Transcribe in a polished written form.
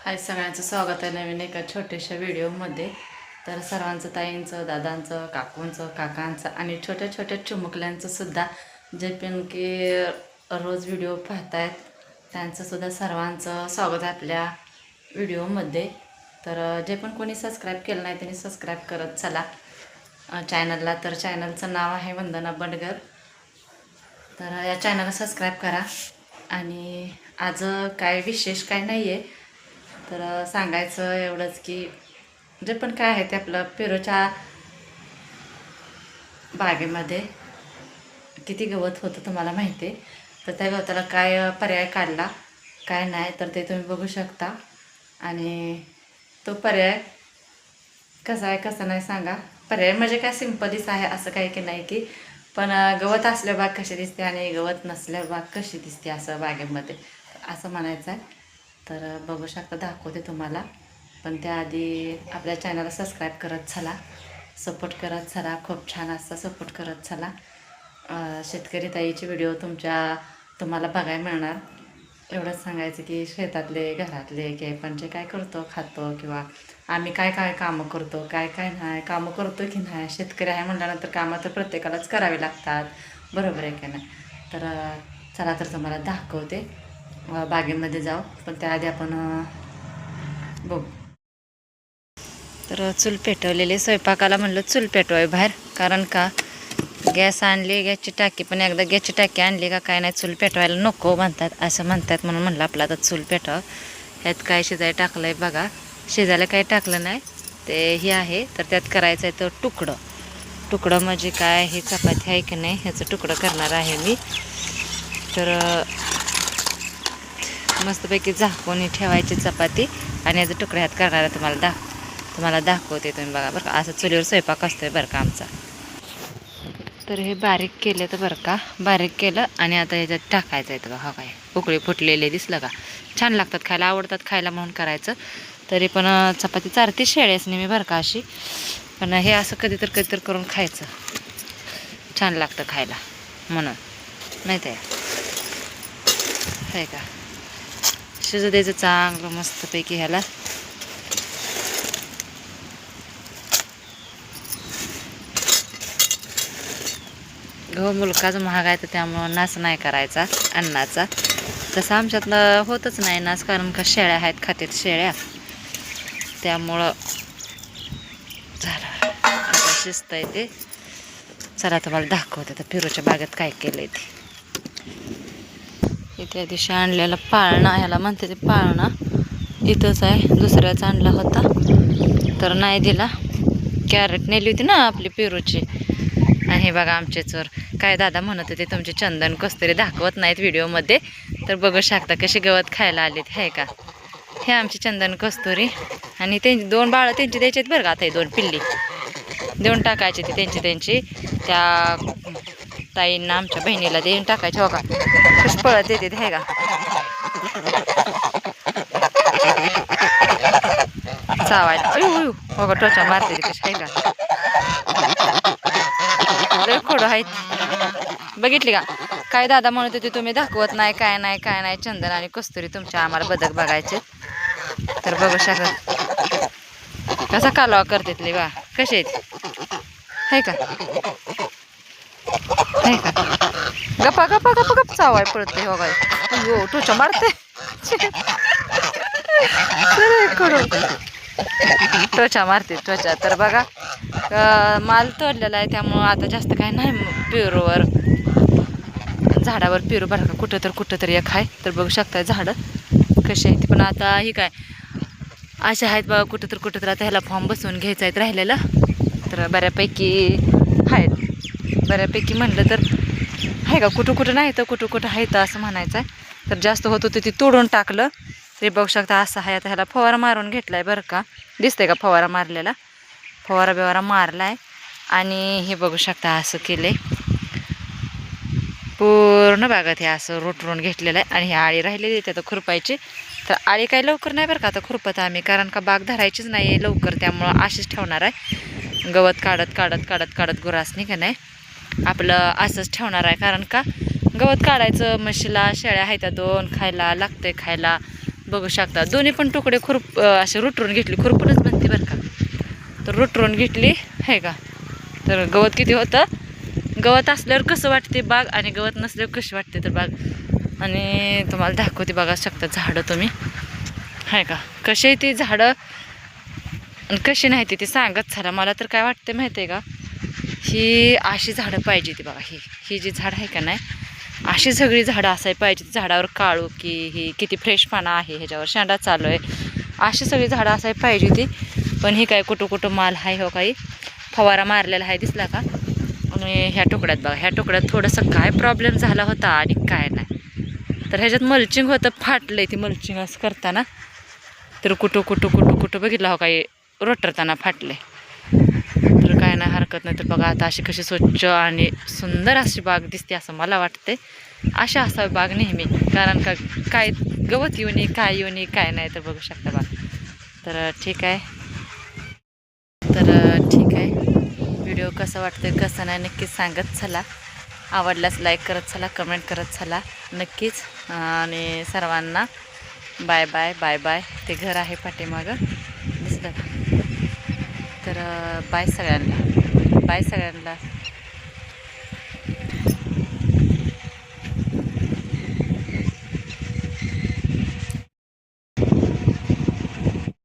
हाय, सगळ्यांचं स्वागत आहे नवीन एका छोट्याशा व्हिडिओमध्ये. तर सर्वांचं, ताईंचं, दादांचं, काकूंचं, काकांचं आणि छोट्या छोट्या चिमुकल्यांचं सुद्धा, जे पण की रोज व्हिडिओ पाहतायत त्यांचंसुद्धा सर्वांचं स्वागत आहे आपल्या व्हिडिओमध्ये. तर जे पण कोणी सबस्क्राईब केलं नाही त्यांनी सबस्क्राईब करत चला चॅनलला. तर चॅनलचं नाव आहे वंदना बंडगर. तर या चॅनलला सबस्क्राईब करा. आणि आज काय विशेष काय नाही आहे, तर सांगायचं एवढंच की जे पण काय आहे ते आपलं पेरूच्या बागेमध्ये किती गवत होतं तुम्हाला माहिती आहे. तर त्या गवताला काय पर्याय काढला काय नाही तर ते तुम्ही बघू शकता. आणि तो पर्याय कसा आहे कसा नाही सांगा. पर्याय म्हणजे काय सिंपलीच आहे, असं काही की नाही की पण गवत असल्या बाग कशी दिसते आणि गवत नसल्या बाग कशी दिसते असं बागेमध्ये असं म्हणायचं आहे. तर बघू शकता, दाखवते तुम्हाला. पण त्याआधी आपल्या चॅनलला सबस्क्राईब करत चला, सपोर्ट करत चला, खूप छान असा सपोर्ट करत चला. शेतकरी ताईचे व्हिडिओ तुम्हाला बघायला मिळणार. एवढंच सांगायचं की शेतातले घरातले की आपण जे काय करतो खातो किंवा आम्ही काय काय कामं करतो काय काय नाही कामं करतो की नाही. शेतकरी आहे म्हटल्यानंतर कामं तर प्रत्येकालाच करावी लागतात, बरोबर आहे की नाही. तर चला तर तुम्हाला दाखवते, बागेमध्ये जाऊ. पण त्याआधी आपण बघू. तर चूल पेटवलेली, स्वयंपाकाला म्हणलं चूल पेटवाय बाहेर, कारण का गॅस आणली, गॅसची टाकी पण एकदा गॅसची टाकी आणली का काय नाही चूल पेटवायला नको म्हणतात, असं म्हणतात. म्हणून म्हणलं आपलं आता चूल पेटवावं. ह्यात काय शिजायला टाकलं आहे बघा. शिजायला काही टाकलं नाही, ते हे आहे. तर त्यात करायचं आहे तर तुकडं म्हणजे काय, हे चपाती आहे की नाही ह्याचं तुकडं करणार आहे मी. तर मस्तपैकी झाकून ठेवायची चपाती आणि याचं तुकडे ह्यात करणार आहे. तुम्हाला दाखवते, तुम्ही बघा बरं का. असं चुलीवर स्वयंपाक असतोय बरं का आमचा. तर हे बारीक केले तर बरं का, बारीक केलं आणि आता ह्याच्यात टाकायचं आहे. बघा काय उकळी फुटलेले दिसलं का, छान लागतात खायला, आवडतात खायला म्हणून करायचं. तरी पण चपाती चारती शेळ्याच मी बरं का अशी. पण हे असं कधीतर करून खायचं, छान लागतं खायला म्हणून, माहीत आहे का. शिजू द्यायचं चांगलं मस्तपैकी ह्याला. गहू मुलकाच महाग आहे, तर त्यामुळं नाश नाही करायचा अन्नाचा. तसं आमच्यातलं होतच नाही नाश, कारण का शेळ्या आहेत, खात्यात शेळ्या, त्यामुळं झालं आता शिजत आहे ते. चला तुम्हाला दाखवते तर पेरूच्या बागेत काय केलं आहे ते. त्या दिवशी आणलेला पाळणा, ह्याला म्हणते ते पाळणा इथंच आहे, दुसऱ्याचा आणला होता तर नाही दिला. कॅरेट नेली होती ना आपली पेरूची. आणि हे बघा आमचे चोर, काय दादा म्हणत होते तुमचे चंदन कस्तुरी दाखवत नाहीत व्हिडिओमध्ये, तर बघू शकता कशी गवत खायला आलीत, हे का. हे आमची चंदन कस्तुरी. आणि त्यांची 2 बाळं त्यांची द्यायची आहेत बरं का. आता 2 पिल्ली देऊन टाकायची ती त्यांची त्या ताईंना, आमच्या बहिणीला देऊन टाकायचे. हो का, कशी पळत येते हे का. चावायला अयो हो का, टोचा मारते कशी आहे का. लय खोडं आहेत, बघितली का. काय दादा म्हणत होते तुम्ही दाखवत नाही काय नाही चंदन आणि कस्तुरी तुमच्या, आम्हाला बदक बघायचे. तर बघू शकत कसा कालवा करते तले बा, कसे आहेत है का. गप्पा गप्पा गप्पा गप्प चावाय पडते. हो काय टोचा मारते टोचा मारते टोचा. तर बघा माल तोडलेला आहे, त्यामुळं आता जास्त काय नाही पेरूवर, झाडावर पेरू बरं का. कुठं तर एक आहे. तर बघू शकता झाडं कशी आहेत. पण आता ही काय अशा आहेत बघा, कुठं तर आता ह्याला फॉर्म बसवून घ्यायचं आहेत राहिलेलं. तर बऱ्यापैकी आहेत, बऱ्यापैकी म्हणलं तर आहे का. कुठं नाही तर कुठं आहे तर असं म्हणायचं आहे. तर जास्त होत होतं ते तोडून टाकलं. तरी बघू शकता असं आहे. आता ह्याला फवारा मारून घेतला आहे बरं का, दिसतंय का फवारा मारलेला, फवारा बिवारा मारला आहे. आणि हे बघू शकता असं केलं आहे पूर्ण बागात, हे असं रोटरून घेतलेलं आहे. आणि ही आळी राहिलेली आहे आता खुरपायची. तर आळी काही लवकर नाही बरं का आता खुरपत आम्ही, कारण का बाग धरायचीच नाही आहे लवकर, त्यामुळं अशीच ठेवणार आहे. गवत काढत गुरासनी का नाही आपलं असंच ठेवणार आहे. कारण का गवत काढायचं म्हशीला, शेळ्या आहेत त्या 2 खायला लागतंय, खायला बघू शकता दोन्ही पण तुकडे असे रुटरून घेतली, खुरपूनच बनते बरं का. तर रुटरून घेतली आहे का. तर गवत किती होतं, गवत असल्यावर कसं वाटते बाग आणि गवत नसल्यावर कशी वाटते तर बाग. आणि तुम्हाला दाखवते बघा शकता झाडं तुम्ही आहे का, कशी आहे ती झाडं आणि कशी नाही ती सांगत चला. मला तर काय वाटतं माहिती आहे का, ही अशी झाडं पाहिजे ती बघा. ही जी झाड आहे का नाही, अशी सगळी झाडं असायला पाहिजे. झाडावर काळू की ही किती फ्रेश पानं आहे, ह्याच्यावर शेंडा चालू आहे, अशी सगळी झाडं असायला पाहिजे ती. पण ही काय कुठं माल आहे हो, काही फवारा मारलेला आहे दिसला का. आणि ह्या तुकड्यात बघा, ह्या तुकड्यात थोडंसं काय प्रॉब्लेम झाला होता आणि काय नाही. तर ह्याच्यात मल्चिंग होतं, फाटलंय ती मल्चिंग असं करताना. तर कुठं बघितलं हो काही रोटरताना फाटले. तर काय नाही हरकत नाही. तर बघा आता अशी कशी स्वच्छ आणि सुंदर अशी बाग दिसते असं मला वाटते. अशा असावी बाग नेहमी, कारण का काय गवत येऊ नये, काय येऊ नये, काय नाही. तर बघू शकता बाग. तर ठीक आहे, व्हिडिओ कसं वाटतंय कसं नाही नक्कीच सांगत चला. आवडल्यास लाईक करत चला, कमेंट करत चला नक्कीच. आणि सर्वांना बाय बाय बाय बाय. ते घर आहे पाठीमागं दिसलं का. तर बाय सगळ्यांना.